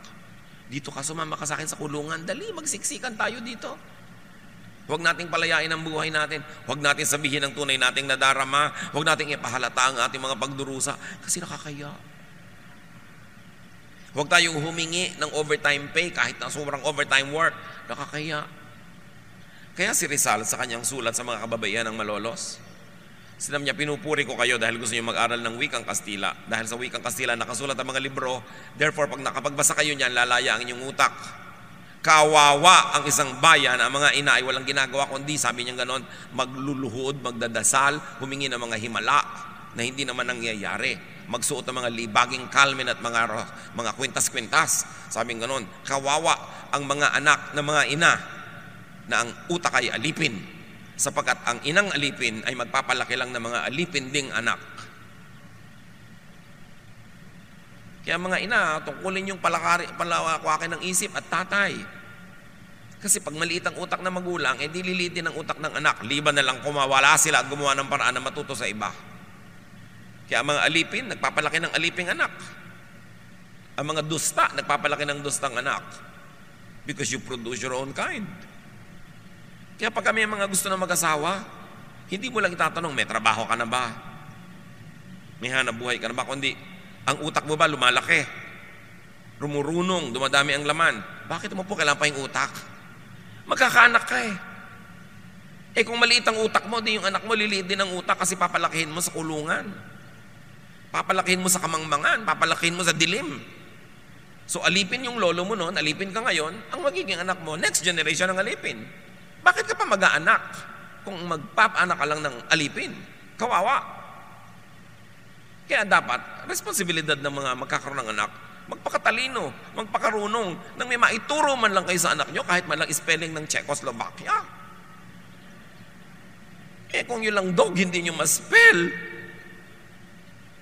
Dito ka, sumama ka sa akin sa kulungan. Dali, magsiksikan tayo dito. Huwag nating palayain ang buhay natin. Huwag natin sabihin ang tunay nating nadarama. Huwag nating ipahalata ang ating mga pagdurusa kasi nakakaya. Huwag tayong humingi ng overtime pay kahit na sobrang overtime work. Nakakaya. Kaya si Rizal sa kanyang sulat sa mga kababaihan ng malolos, sinabi niya, pinupuri ko kayo dahil gusto niyo mag-aral ng wikang Kastila. Dahil sa wikang Kastila, nakasulat ang mga libro. Therefore, pag nakapagbasa kayo niyan, lalaya ang inyong utak. Kawawa ang isang bayan, ang mga ina ay walang ginagawa kundi, sabi niya ganon, magluluhod, magdadasal, humingi ng mga himala na hindi naman nangyayari. Magsuot ng mga libaging kalmin at mga kwintas-kwintas. Sabi niya ganon, kawawa ang mga anak ng mga ina na ang utak ay alipin, sapagkat ang inang alipin ay magpapalaki lang ng mga alipin ding anak. Kaya mga ina, tungkulin yung palakwakin ng isip at tatay. Kasi pag maliit ang utak ng magulang, di liliitin ang utak ng anak. Liban na lang kumawala sila at gumawa ng paraan na matuto sa iba. Kaya ang mga alipin, nagpapalaki ng aliping anak. Ang mga dusta, nagpapalaki ng dustang anak. Because you produce your own kind. Kaya pag kami mga gusto na mag-asawa, hindi mo lang itatanong, may trabaho ka na ba? May hanap buhay ka na ba? Kundi, ang utak mo ba lumalaki? Rumurunong, dumadami ang laman. Bakit mo po kailangan pa yung utak? Magkakaanak ka eh. Kung maliit ang utak mo, di yung anak mo liliit din ang utak kasi papalakihin mo sa kulungan. Papalakihin mo sa kamangmangan, papalakihin mo sa dilim. So alipin yung lolo mo noon, alipin ka ngayon, ang magiging anak mo, next generation ang alipin. Bakit ka pa mag-aanak kung magpapaanak ka lang ng alipin? Kawawa. Kaya dapat, responsibilidad ng mga magkakaroon ng anak, magpakatalino, magpakarunong, nang may maituro man lang kayo sa anak nyo, kahit man lang spelling ng Czechoslovakia. Kung yun lang dog, hindi nyo ma-spell,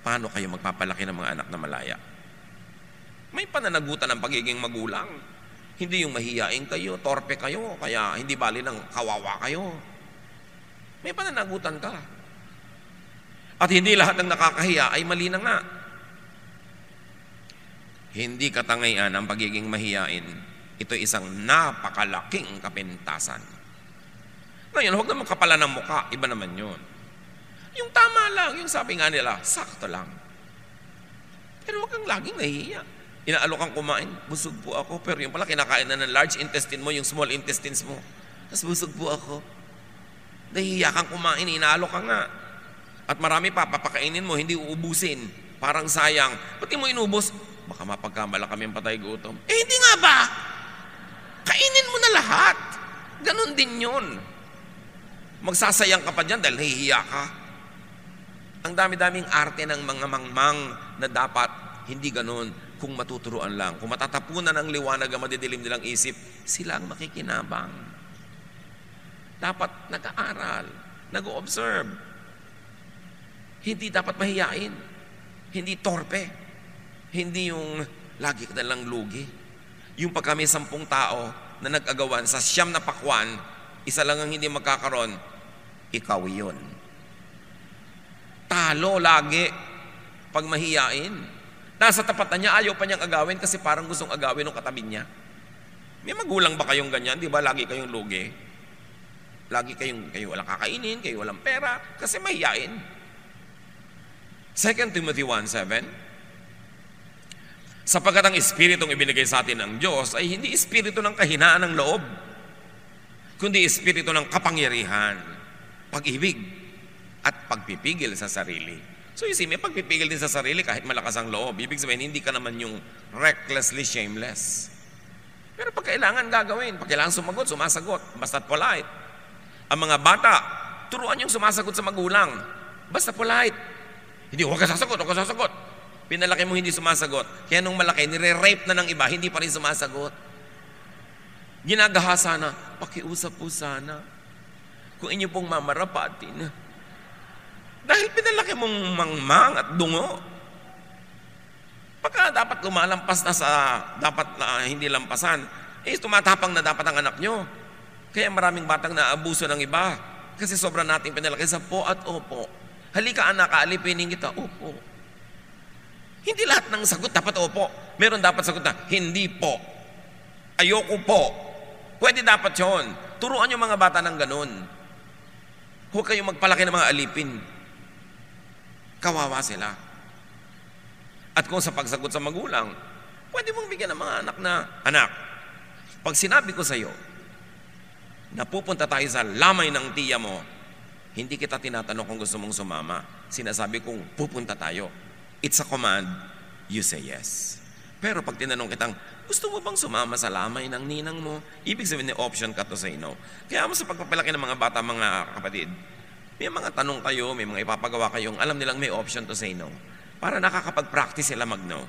paano kayo magpapalaki ng mga anak na malaya? May pananagutan ng pagiging magulang. Hindi yung mahiyain kayo, torpe kayo, kaya hindi bali ng kawawa kayo. May pananagutan ka. At hindi lahat ng nakakahiya ay mali na nga. Hindi katangayan ang pagiging mahiyain. Ito isang napakalaking kapintasan. Ngayon, huwag naman kapala ng muka, iba naman yun. Yung tama lang, yung sabi nga nila, sakto lang. Pero huwag kang laging nahihiya. Inaalok kang kumain, busog po ako, pero yung pala kinakain na ng large intestine mo, yung small intestines mo. Tapos busog po ako. Nahihiya kang kumain, inaalok ka nga. At marami pa, papakainin mo, hindi uubusin. Parang sayang. Ba't mo inubos? Baka mapagkamala kami ang patay gutom. Hindi nga ba? Kainin mo na lahat. Ganon din yun. Magsasayang ka pa dyan dahil nahihiya ka. Ang dami-daming arte ng mga mangmang na dapat hindi ganon. Kung matuturuan lang, kung matatapunan ang liwanag ang madidilim nilang isip, sila ang makikinabang. Dapat nag-aaral, nag-observe. Hindi dapat mahiyain. Hindi torpe. Hindi yung lagi ka nalang lugi. Yung pag kami 10 tao na nag-agawan sa 9 na pakwan, isa lang ang hindi magkakaroon, ikaw yun. Talo lagi pag mahiyain. Nasa tapat na niya, ayaw pa niyang agawin kasi parang gustong agawin ng katabi niya. May magulang ba kayong ganyan? Di ba lagi kayong lugi? Lagi kayo walang kakainin, kayo walang pera, kasi mahiyain. 2 Timothy 1:7, sapagkat ang espiritong ibinigay sa atin ng Diyos ay hindi espiritu ng kahinaan ng loob, kundi espiritu ng kapangyarihan, pag-ibig, at pagpipigil sa sarili. So you see, may pagpipigil din sa sarili kahit malakas ang loob. Ibig sabihin, hindi ka naman yung recklessly shameless. Pero pag kailangan gagawin, pag kailangan sumagot, sumasagot, basta't polite. Ang mga bata, turuan yung sumasagot sa magulang, basta polite. Hindi, huwag ka sasagot, huwag ka sasagot. Pinalaki mo hindi sumasagot. Kaya nung malaki, nire-rape na ng iba, hindi pa rin sumasagot. Ginagahasa na, pakiusap po sana. Kung inyo pong mamarapatin, dahil pinalaki mong mangmang at dungo. Pagka dapat lumalampas na sa dapat na hindi lampasan, tumatapang na dapat ang anak nyo. Kaya maraming batang naabuso ng iba. Kasi sobra nating pinalaki sa po at opo. Halika anak, aalipinin kita. Opo. Hindi lahat ng sagot dapat opo. Meron dapat sagot na, hindi po. Ayoko po. Pwede dapat yun. turuan yung mga bata ng ganun. Huwag kayong magpalaki ng mga alipin. Kawawa sila. At kung sa pagsagot sa magulang, pwede mong bigyan ng mga anak na, anak, pag sinabi ko sa iyo, na pupunta tayo sa lamay ng tiya mo, hindi kita tinatanong kung gusto mong sumama. Sinasabi kong pupunta tayo. It's a command, you say yes. Pero pag tinanong kitang, gusto mo bang sumama sa lamay ng ninang mo? Ibig sabihin, option ka to say no. Kaya mo sa pagpapalaki ng mga bata, mga kapatid, may mga tanong kayo, may mga ipapagawa kayong alam nilang may option to say no. Para nakakapag-practice sila mag-no.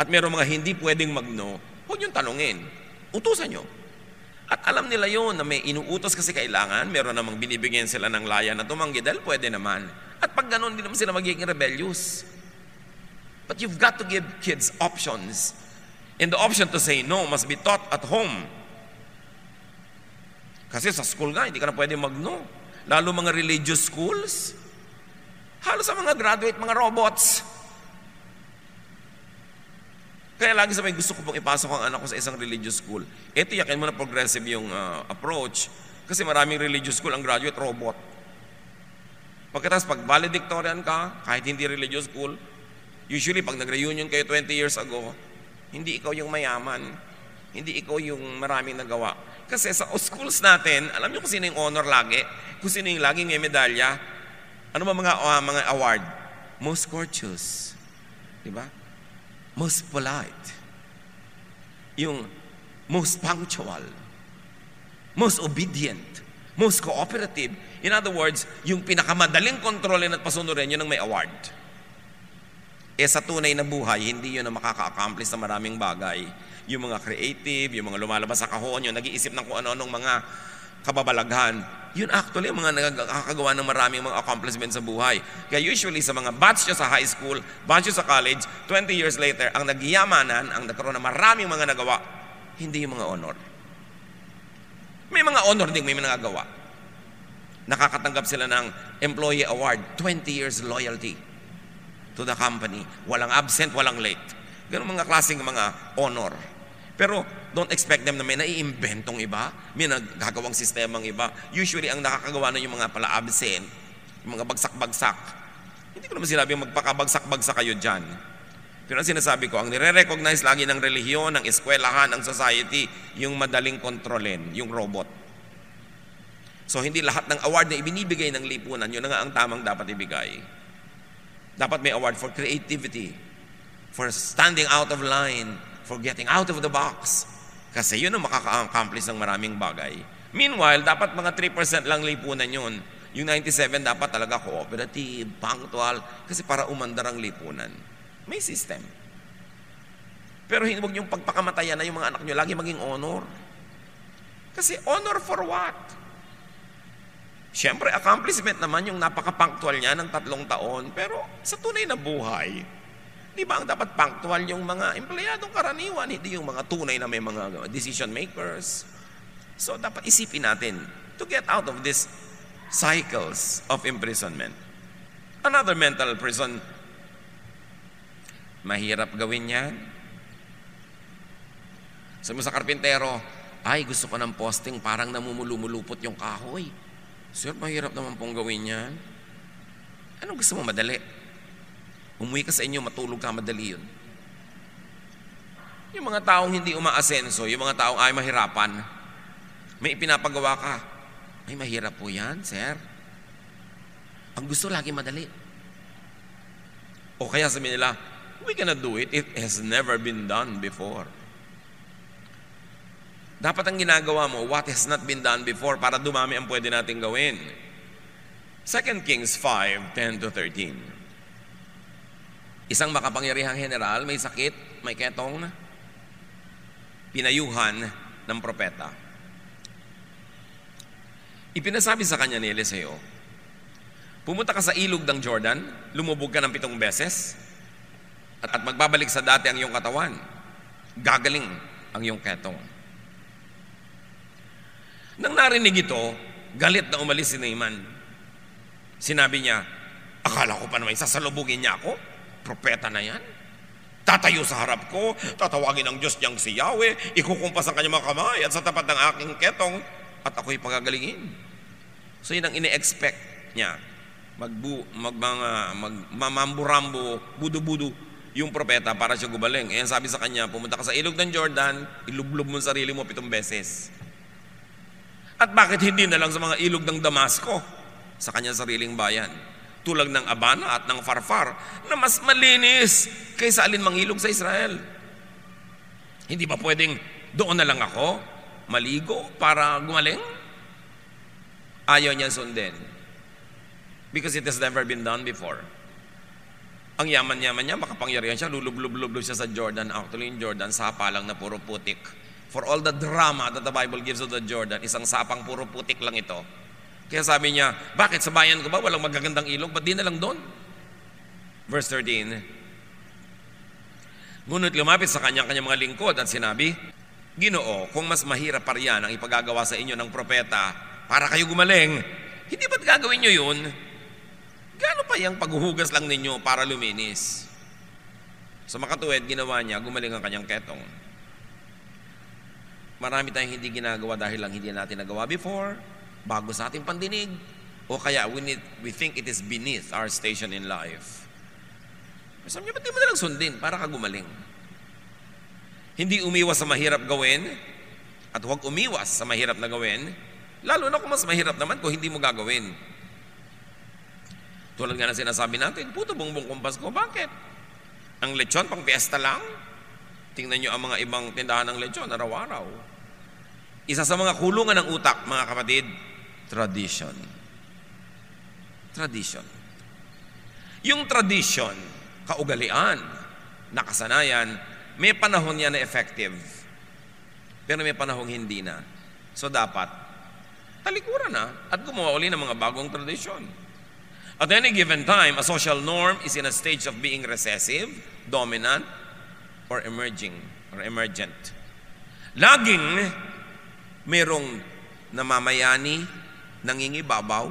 At meron mga hindi pwedeng mag-no, huwag niyong tanungin. Utusan niyo. At alam nila yon na may inuutos kasi kailangan, meron namang binibigyan sila ng laya na tumanggi dahil pwede naman. At pag ganun, hindi naman sila magiging rebellious. But you've got to give kids options. And the option to say no must be taught at home. Kasi sa school nga, hindi ka na pwede mag-no. Lalo mga religious schools. Halos sa mga graduate, mga robots. Kaya lagi sabi, gusto ko pong ipasok ang anak ko sa isang religious school. Ito, yakin mo na progressive yung approach. Kasi maraming religious school, ang graduate, robot. Pagkatapos, pag valedictorian ka, kahit hindi religious school, usually, pag nag-reunion kayo 20 years ago, hindi ikaw yung mayaman. Hindi ikaw yung maraming nagawa. Kasi sa schools natin, alam niyo kung sino yung honor lagi? Kung sino yung laging may medalya? Ano ba mga award? Most courteous. Diba? Most polite. Yung most punctual. Most obedient. Most cooperative. In other words, yung pinakamadaling kontrolin at pasunurin, yun ang may award. Sa tunay na buhay, hindi yun ang makaka-accomplish sa maraming bagay. Yung mga creative, yung mga lumalabas sa kahon, yung nag-iisip ng kung ano-anong mga kababalaghan, yun actually ang mga nakakagawa ng maraming mga accomplishments sa buhay. Kaya usually sa mga batch nyo sa high school, batch nyo sa college, 20 years later, ang nagyamanan, ang nagkaroon ng maraming mga nagawa, hindi yung mga honor. May mga honor din, may mga nagawa. Nakakatanggap sila ng employee award, 20 years loyalty to the company. Walang absent, walang late. Ganun mga klaseng mga honor. Pero don't expect them na may naiimbentong iba, may nagagawang sistemang iba. Usually, ang nakakagawa na yung mga pala absent, yung mga bagsak-bagsak. Hindi ko naman sinabi magpakabagsak-bagsak kayo dyan. Pero ang sinasabi ko, ang nire-recognize lagi ng relihiyon, ng eskwelahan, ng society, yung madaling kontrolin, yung robot. So, hindi lahat ng award na ibinibigay ng lipunan, yun na nga ang tamang dapat ibigay. Dapat may award for creativity, for standing out of line, for getting out of the box. Kasi yun ang makaka-accomplish ng maraming bagay. Meanwhile, dapat mga 3% lang lipunan yun. Yung 97 dapat talaga cooperative, punctual, kasi para umandar ang lipunan. May system. Pero huwag niyong pagpakamatayan na yung mga anak niyo lagi maging honor. Kasi honor for what? Siyempre, accomplishment naman yung napaka-punctual niya ng 3 taon. Pero sa tunay na buhay, di ba ang dapat punctual yung mga empleyadong karaniwan, hindi yung mga tunay na may mga decision makers. So dapat isipin natin to get out of these cycles of imprisonment. Another mental prison, mahirap gawin yan. Sabi mo sa karpintero, ay gusto ko ng posting parang namumulupot yung kahoy. Sir, mahirap naman pong gawin yan. Anong gusto mo, madali? Umuwi ka sa inyo, matulog ka, madali yun. Yung mga taong hindi umaasenso, yung mga taong ay mahirapan, may ipinapagawa ka, ay mahirap po yan, sir. Ang gusto lagi madali. O kaya sabihin nila, we cannot do it, it has never been done before. Dapat ang ginagawa mo, what has not been done before para dumami ang pwede nating gawin. 2 Kings 5:10-13. Isang makapangyarihang general, may sakit, may ketong, pinayuhan ng propeta. Ipinasabi sa kanya ni Eliseo, pumunta ka sa ilog ng Jordan, lumubog ka ng 7 beses, at magbabalik sa dati ang iyong katawan. Gagaling ang iyong ketong. Nang narinig ito, galit na umalis si Naaman. Sinabi niya, akala ko pa naman sasalubugin niya ako? Propeta na yan. Tatayo sa harap ko, tatawagin ang Diyos niyang si Yahweh, ikukumpas ang kanyang mga kamay at sa tapat ng aking ketong, at ako'y pagagalingin. So yun ang ine-expect niya. Mamamburambo, budu-budu yung propeta para siya gumaling. Eh, sabi sa kanya, pumunta ka sa ilog ng Jordan, ilublob mo ang sarili mo 7 beses. At bakit hindi na lang sa mga ilog ng Damasco, sa kanyang sariling bayan, tulad ng Abana at ng Farfar, na mas malinis kaysa alinmang ilog sa Israel? Hindi ba pwedeng doon na lang ako maligo para gumaling? Ayaw niya sundin. Because it has never been done before. Ang yaman-yaman niya, makapangyarihan siya, lulub-lub-lub siya sa Jordan. Actually, in Jordan, sapa lang na puro putik. For all the drama that the Bible gives of the Jordan, isang sapang puro putik lang ito. Kaya sabi niya, bakit sa bayan ko ba walang magagandang ilog? Ba't di na lang doon? Verse 13. Ngunit lumapit sa kanyang mga lingkod at sinabi, Ginoo, kung mas mahirap pa riyan ang ipagagawa sa inyo ng propeta para kayo gumaling, hindi ba't gagawin nyo yun? Gaano pa yung paghuhugas lang ninyo para luminis? Sa makatuwid, ginawa niya, gumaling ang kanyang ketong. Marami tayong hindi ginagawa dahil lang hindi natin nagawa before, bago sa ating pandinig, o kaya we think it is beneath our station in life. Sabi niya, ba't di mo nalang sundin para ka gumaling? Hindi umiwas sa mahirap gawin, at huwag umiwas sa mahirap na gawin, lalo na kung mas mahirap naman kung hindi mo gagawin. Tulad nga na sinasabi natin, puto bongbong kumpas ko. Bakit? Ang lechon, pang fiesta lang? Tingnan nyo ang mga ibang tindahan ng lechon, araw-araw. Isa sa mga kulungan ng utak, mga kapatid, tradition. Tradition. Yung tradition, kaugalian, nakasanayan, may panahon yan na effective. Pero may panahong hindi na. So dapat, talikuran na at gumawa uli ng mga bagong tradisyon. At any given time, a social norm is in a stage of being recessive, dominant, or emergent. Laging merong namamayani, nangingibabaw,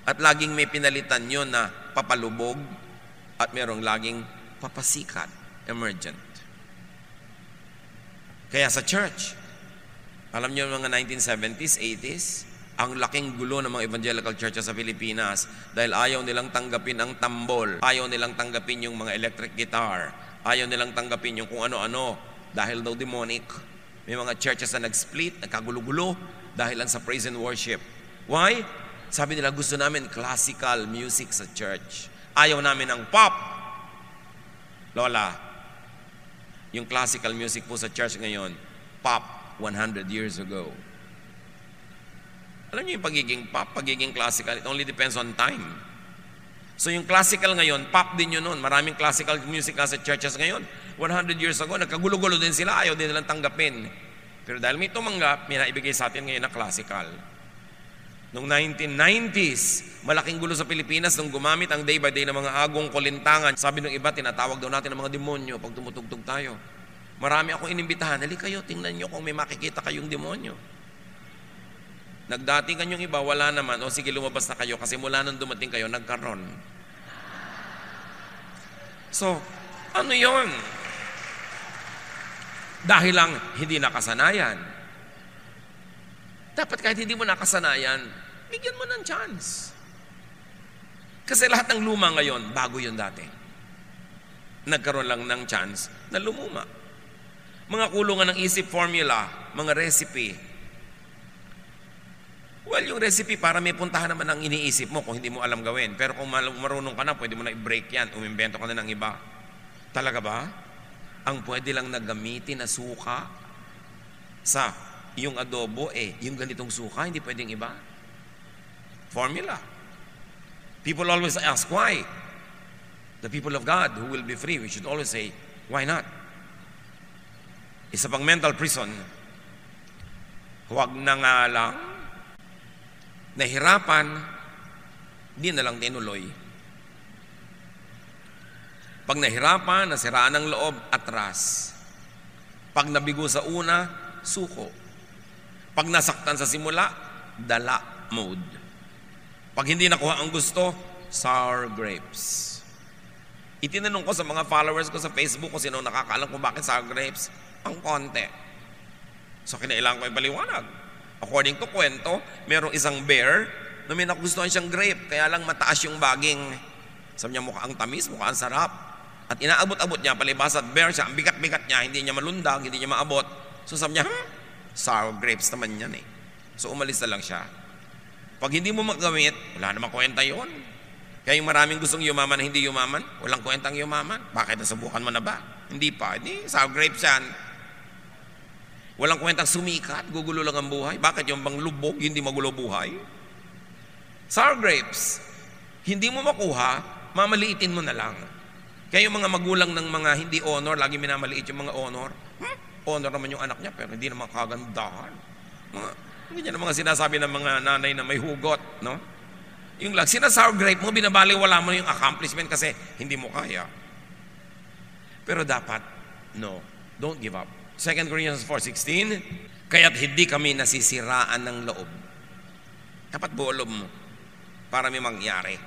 at laging may pinalitan yun na papalubog, at merong laging papasikat, emergent. Kaya sa church, alam niyo mga 1970s, 80s, ang laking gulo ng mga evangelical churches sa Pilipinas dahil ayaw nilang tanggapin ang tambol, ayaw nilang tanggapin yung mga electric guitar, ayaw nilang tanggapin yung kung ano-ano dahil daw demonic. May mga churches na nag-split, nagkagulo-gulo dahil lang sa praise and worship. Why? Sabi nila, gusto namin classical music sa church. Ayaw namin ang pop. Lola, yung classical music po sa church ngayon, pop 100 years ago. Alam niyo yung pagiging pop, pagiging classical, it only depends on time. So yung classical ngayon, pop din yun noon. Maraming classical music sa churches ngayon. 100 years ago, nagkagulo-gulo din sila, ayaw din nilang tanggapin. Pero dahil may tumanggap, may naibigay sa atin ngayon na classical. Noong 1990s, malaking gulo sa Pilipinas nung gumamit ang day by day ng mga agong kulintangan. Sabi ng iba, tinatawag daw natin ng mga demonyo pag tumutugtog tayo. Marami akong inimbitahan, halika kayo, tingnan nyo kung may makikita kayong demonyo. Nagdating kanyong iba, wala naman. O sige, lumabas na kayo kasi mula nung dumating kayo, nagkaroon. So, ano yon? Dahil lang hindi nakasanayan. Dapat kahit hindi mo nakasanayan, bigyan mo ng chance. Kasi lahat ng luma ngayon, bago yun dati. Nagkaroon lang ng chance na lumuma. Mga kulungan ng isip formula, mga recipe. Well, yung recipe para may puntahan naman ang iniisip mo kung hindi mo alam gawin. Pero kung marunong ka na, pwede mo na i-break yan. Umimbento ka na ng iba. Talaga ba? Ang pwede lang na gamitin na suka sa yung adobo, yung ganitong suka, hindi pwedeng iba. Formula. People always ask, why? The people of God who will be free, we should always say, why not? Isa pang mental prison, huwag na nga lang, nahirapan, di na lang tinuloy. Pag nahirapan, nasiraan ng loob, atras. Pag nabigo sa una, suko. Pag nasaktan sa simula, dala mode. Pag hindi nakuha ang gusto, sour grapes. Itinanong ko sa mga followers ko sa Facebook kung sino nakakaalam kung bakit sour grapes. Ang konti. So kinailangan ko ipaliwanag. According to kwento, merong isang bear na may nagustuhan siyang grape, kaya lang mataas yung baging. Sabi niya, mukhang tamis, mukhang sarap. At inaabot-abot niya, palibas at bear siya, ang bigat-bigat niya, hindi niya malundag, hindi niya maabot. So sabi niya, sour grapes naman yan eh. So umalis na lang siya. Pag hindi mo magamit, wala namang kwenta yun. Kaya yung maraming gustong yumaman na hindi yumaman, walang kwentang yumaman. Bakit nasubukan mo na ba? Hindi pa. Hindi, sour grapes yan. Walang kwentang sumikat, gugulo lang ang buhay. Bakit yung bang lubog, hindi magulo buhay? Sour grapes, hindi mo makuha, mamaliitin mo na lang. Kaya yung mga magulang ng mga hindi honor, lagi minamaliit yung mga honor. Honor naman yung anak niya, pero hindi naman kagandahan. Ganyan ang mga sinasabi ng mga nanay na may hugot, no? Yung lang, sour grape mo, binabaliwala mo yung accomplishment kasi hindi mo kaya. Pero dapat, no, don't give up. 2 Corinthians 4:16, kaya't hindi kami nasisiraan ng loob. Dapat buolob mo para may mangyari.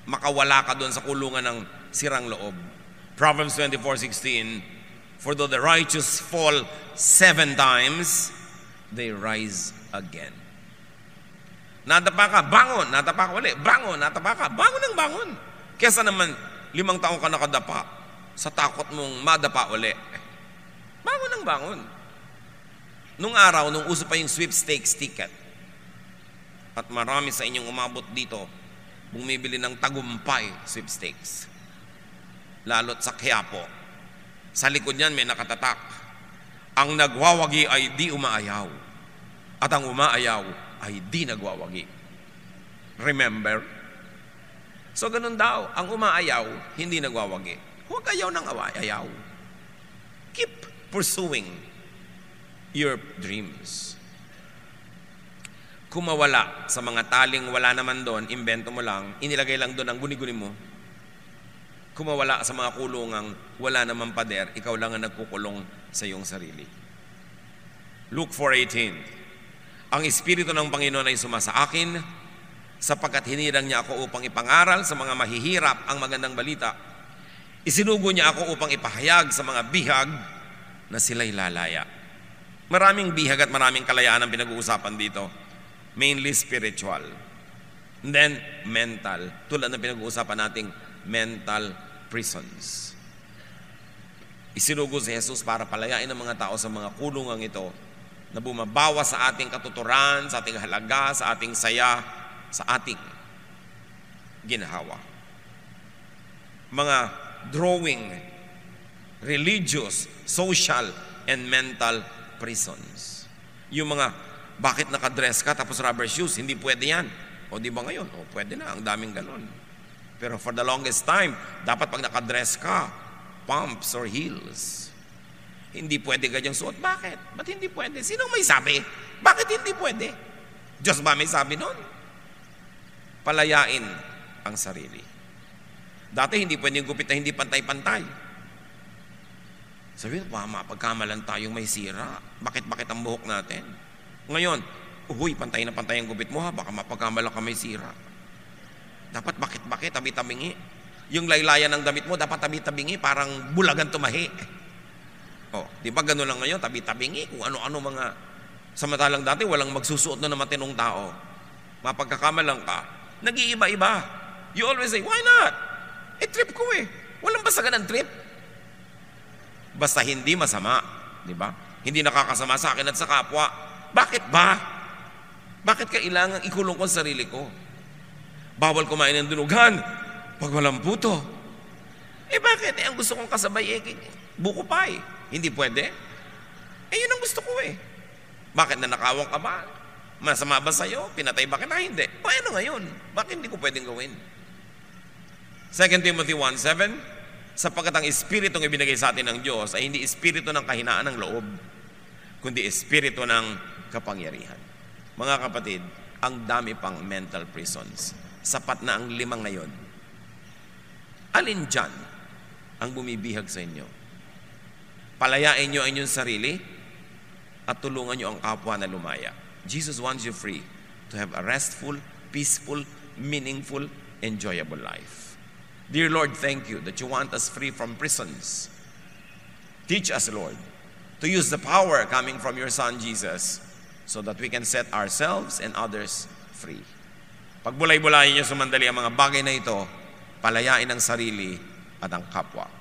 Makawala ka doon sa kulungan ng sirang loob. Proverbs 24:16, for though the righteous fall 7 times, they rise again. Nadapa ka, bangon, nadapa ka ulit, bangon, nadapa ka, bangon ng bangon. Kesa naman, 5 taon ka nakadapa sa takot mong madapa ulit. Bangon ng bangon. Nung araw, nung uso pa yung sweepstakes ticket, at marami sa inyong umabot dito, bumibili ng tagumpay sweepstakes. Lalo't sa Quiapo. Sa likod niyan may nakatatak. Ang nagwawagi ay di umaayaw. At ang umaayaw ay di nagwawagi. Remember? So ganun daw, ang umaayaw, hindi nagwawagi. Huwag ayaw ng ayaw. Keep pursuing your dreams. Kung mawala sa mga taling wala naman doon, imbento mo lang, inilagay lang doon ang guni-guni mo. Kung mawala sa mga kulungang wala naman pader, ikaw lang ang nagkukulong sa iyong sarili. Luke 4:18, ang Espiritu ng Panginoon ay sumasa akin sapagkat hinirang niya ako upang ipangaral sa mga mahihirap ang magandang balita. Isinugo niya ako upang ipahayag sa mga bihag na sila'y lalaya. Maraming bihag at maraming kalayaan ang pinag-uusapan dito. Mainly spiritual. And then, mental. Tulad ng pinag-uusapan nating mental prisons. Isinugo si Jesus para palayain ang mga tao sa mga kulungang ito na bumabawa sa ating katuturan, sa ating halaga, sa ating saya, sa ating ginhawa. Mga drawing, religious, social, and mental prisons. Yung mga, bakit nakadress ka tapos rubber shoes? Hindi pwede yan. O di ba ngayon? O pwede na, ang daming ganon. Pero for the longest time, dapat pag nakadress ka, pumps or heels. Hindi pwede ganyang suot. Bakit? Ba't hindi pwede? Sinong may sabi? Bakit hindi pwede? Diyos ba may sabi nun? Palayain ang sarili. Dati hindi pwedeng gupit na hindi pantay-pantay. Sabi ko, mapagkamalan tayong may sira. Bakit ang buhok natin? Ngayon, uy, pantay na pantay ang gupit mo ha, baka mapagkamalan ka may sira. Dapat bakit, tabi-tabingi. Yung laylayan ng damit mo, dapat tabi-tabingi, parang bulagan tumahi. Oh, di ba gano'n lang ngayon, tabi-tabingi, kung ano-ano mga, samantalang dati walang magsusuot na matinong tao. Mapagkakamalang ka, nag-iiba-iba. You always say, why not? Trip ko eh. Walang basagan ng trip. Basta hindi masama, di ba? Hindi nakakasama sa akin at sa kapwa. Bakit ba? Bakit kailangan ikulong ko sa sarili ko? Bawal kumain ng dunugan pag walang puto. Bakit? Ang gusto kong kasabay buko pie. Hindi pwede? Yun ang gusto ko eh. Bakit nanakawang ka ba? Masama ba sa'yo? Pinatay ba kita? Hindi. Ano ngayon? Bakit hindi ko pwedeng gawin? 2 Timothy 1:7, sapagkat ang espiritong ibinigay sa atin ng Diyos ay hindi espiritu ng kahinaan ng loob, kundi espiritu ng kapangyarihan. Mga kapatid, ang dami pang mental prisons. Sapat na ang 5 ngayon. Alin dyan ang bumibihag sa inyo? Palayain nyo ang inyong sarili at tulungan nyo ang kapwa na lumaya. Jesus wants you free to have a restful, peaceful, meaningful, enjoyable life. Dear Lord, thank you that you want us free from prisons. Teach us, Lord, to use the power coming from your Son, Jesus, so that we can set ourselves and others free. Pagbulay-bulayin niyo sumandali ang mga bagay na ito, palayain ang sarili at ang kapwa.